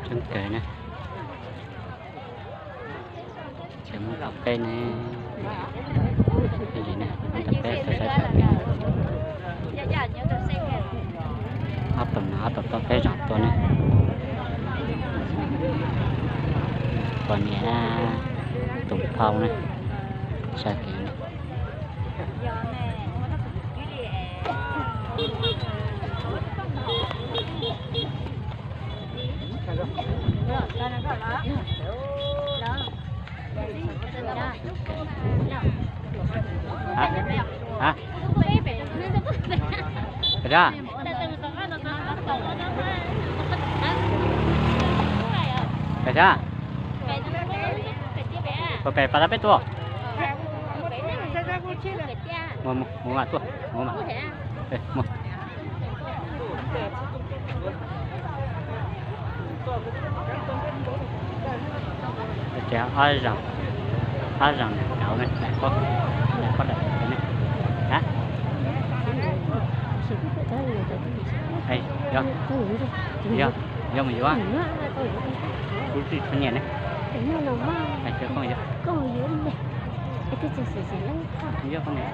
Trứng kề nè, chém cà phê nè, cái gì nè, cà phê tôi sẽ cà phê, hấp tầm cà phê rọt tôi nè, còn nhà tụng phong nè, sao kiểu nè. Hả? Thật ra? Thật ra? Có bè para bé tua? Mua mà tua, mua mà. Ê, mua. Chào ai rằng đậu này lại có đậu này hả? Đây vô mình vô á cú gì con nhện này này chưa con gì vô con này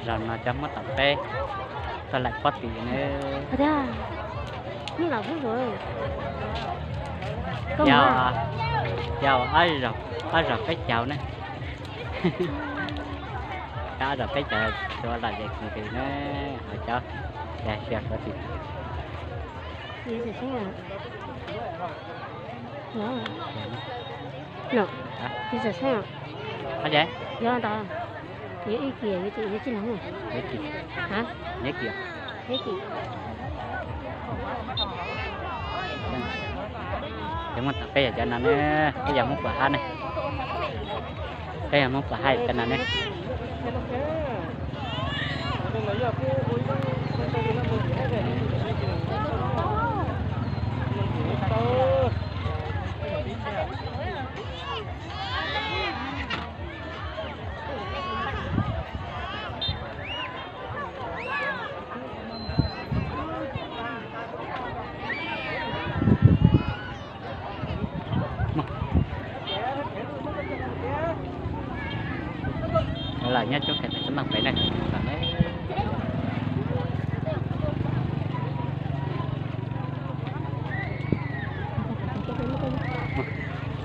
rồi nó chấm mất tập tê ta lại có tí nữa nó là vui rồi chào ai rồi cái chào này đó rồi cái chào cho là vậy thì nó hỏi cho dạ dạ có gì gì sẽ thế à nó gì sẽ thế à có vậy do ta nhớ ý kia như thế nào rồi nhớ kìa hả nhớ kìa chúng ta bây giờ cho nên bây giờ một là hai này bây giờ một là hai cho nên lại nhá chỗ cái tấm bằng này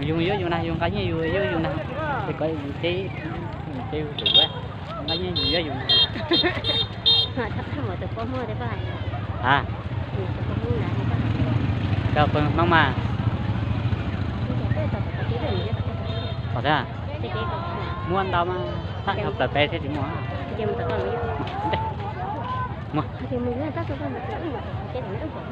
dùng dưới dùng này dùng cái như dưới dùng này thì có tí tiêu đủ quá cái như dưới dùng thắp thăm ở từ phố mua để bài à đâu phần mong mà có thế à mua ăn đâu mà thắt học tập bé thế thì mua mua thì mình nói tắt cho con một cái nó cũng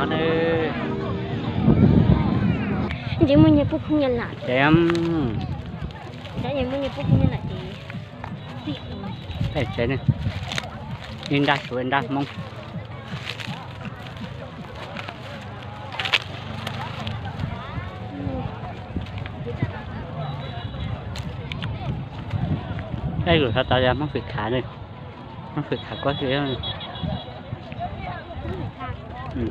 đó nữa chỉ muốn nhập không nhận lại chém đã nhận muốn nhập không nhận lại thì để chế này in đây tụi anh đây mong đây rồi sao ta ra món vịt khả đây món vịt khả quá kìa ừ.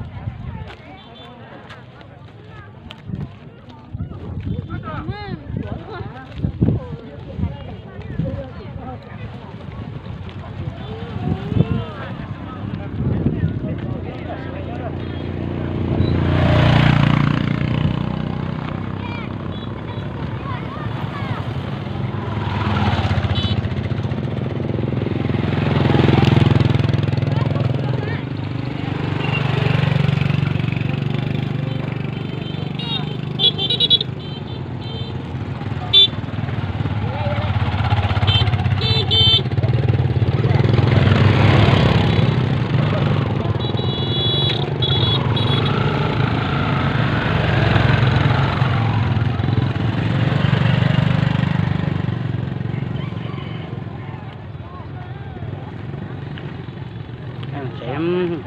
Chém